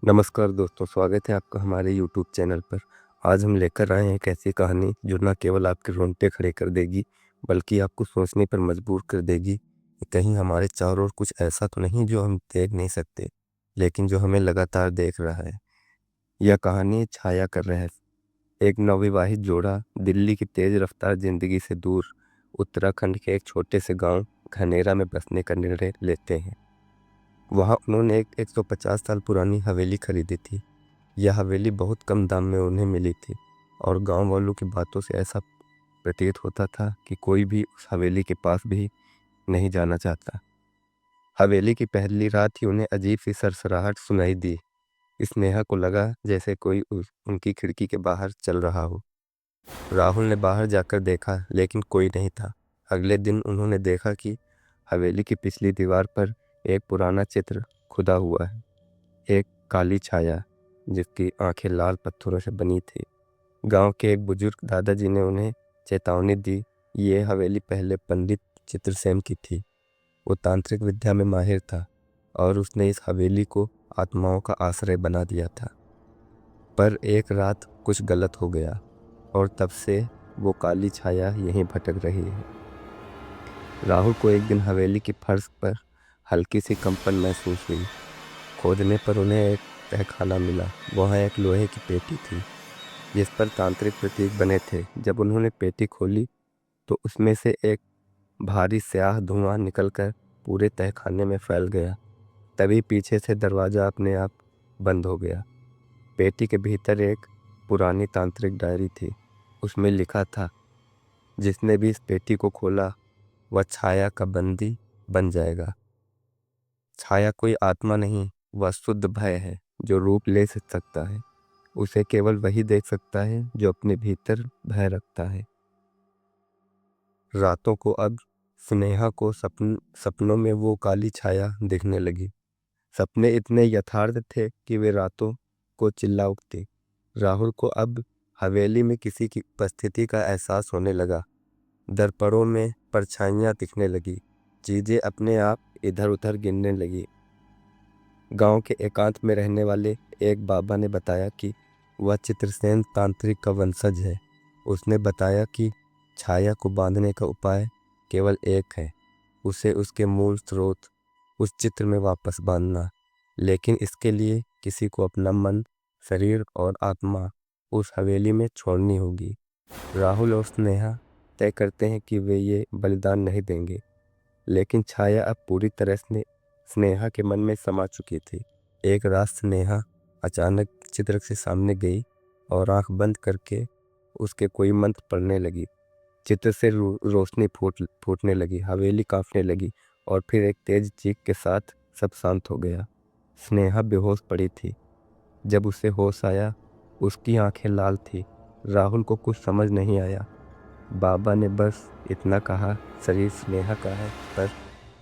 नमस्कार दोस्तों, स्वागत है आपका हमारे यूट्यूब चैनल पर। आज हम लेकर आए हैं एक ऐसी कहानी जो न केवल आपके रोंगटे खड़े कर देगी, बल्कि आपको सोचने पर मजबूर कर देगी कि कहीं हमारे चारों ओर कुछ ऐसा तो नहीं जो हम देख नहीं सकते, लेकिन जो हमें लगातार देख रहा है। यह कहानी छाया कर रहस्य। एक नवविवाहित जोड़ा दिल्ली की तेज रफ्तार जिंदगी से दूर उत्तराखंड के एक छोटे से गांव घनेरा में बसने का निर्णय लेते हैं। वहाँ उन्होंने एक 150 साल पुरानी हवेली खरीदी थी। यह हवेली बहुत कम दाम में उन्हें मिली थी और गांव वालों की बातों से ऐसा प्रतीत होता था कि कोई भी उस हवेली के पास भी नहीं जाना चाहता। हवेली की पहली रात ही उन्हें अजीब सी सरसराहट सुनाई दी। स्नेहा को लगा जैसे कोई उनकी खिड़की के बाहर चल रहा हो। राहुल ने बाहर जाकर देखा, लेकिन कोई नहीं था। अगले दिन उन्होंने देखा कि हवेली की पिछली दीवार पर एक पुराना चित्र खुदा हुआ है। एक काली छाया जिसकी आंखें लाल पत्थरों से बनी थी। गांव के एक बुजुर्ग दादाजी ने उन्हें चेतावनी दी। ये हवेली पहले पंडित चित्रसेन की थी। वो तांत्रिक विद्या में माहिर था और उसने इस हवेली को आत्माओं का आश्रय बना दिया था। पर एक रात कुछ गलत हो गया और तब से वो काली छाया यहीं भटक रही है। राहुल को एक दिन हवेली की फर्श पर हल्की सी कंपन महसूस हुई। खोदने पर उन्हें एक तहखाना मिला। वहाँ एक लोहे की पेटी थी जिस पर तांत्रिक प्रतीक बने थे। जब उन्होंने पेटी खोली तो उसमें से एक भारी स्याह धुआं निकलकर पूरे तहखाने में फैल गया। तभी पीछे से दरवाज़ा अपने आप बंद हो गया। पेटी के भीतर एक पुरानी तांत्रिक डायरी थी। उसमें लिखा था, जिसने भी इस पेटी को खोला वह छाया का बंदी बन जाएगा। छाया कोई आत्मा नहीं, वह शुद्ध भय है जो रूप ले सकता है। उसे केवल वही देख सकता है जो अपने भीतर भय रखता है। रातों को अब स्नेहा को सपनों में वो काली छाया दिखने लगी। सपने इतने यथार्थ थे कि वे रातों को चिल्ला उठती। राहुल को अब हवेली में किसी की उपस्थिति का एहसास होने लगा। दर्पणों में परछाइयाँ दिखने लगी। चीजें अपने आप इधर उधर गिरने लगी। गांव के एकांत में रहने वाले एक बाबा ने बताया कि वह चित्रसेन तांत्रिक का वंशज है। उसने बताया कि छाया को बांधने का उपाय केवल एक है, उसे उसके मूल स्रोत उस चित्र में वापस बांधना। लेकिन इसके लिए किसी को अपना मन, शरीर और आत्मा उस हवेली में छोड़नी होगी। राहुल और स्नेहा तय करते हैं कि वे ये बलिदान नहीं देंगे। लेकिन छाया अब पूरी तरह से स्नेहा के मन में समा चुकी थी। एक रात स्नेहा अचानक चित्र के सामने गई और आंख बंद करके उसके कोई मंत्र पढ़ने लगी। चित्र से रोशनी फूटने लगी, हवेली कांपने लगी और फिर एक तेज चीख के साथ सब शांत हो गया। स्नेहा बेहोश पड़ी थी। जब उसे होश आया उसकी आंखें लाल थी। राहुल को कुछ समझ नहीं आया। बाबा ने बस इतना कहा, शरीर स्नेहा का है पर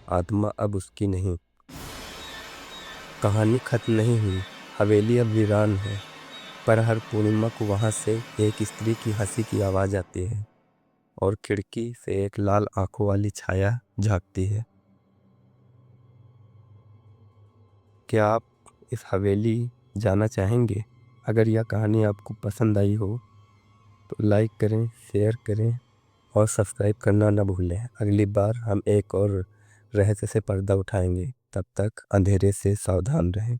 आत्मा अब उसकी नहीं। कहानी खत्म नहीं हुई। हवेली अब वीरान है, पर हर पूर्णिमा को वहां से एक स्त्री की हंसी की आवाज आती है और खिड़की से एक लाल आंखों वाली छाया झांकती है। क्या आप इस हवेली जाना चाहेंगे? अगर यह कहानी आपको पसंद आई हो तो लाइक करें, शेयर करें और सब्सक्राइब करना न भूलें। अगली बार हम एक और रहस्य से पर्दा उठाएंगे। तब तक अंधेरे से सावधान रहें।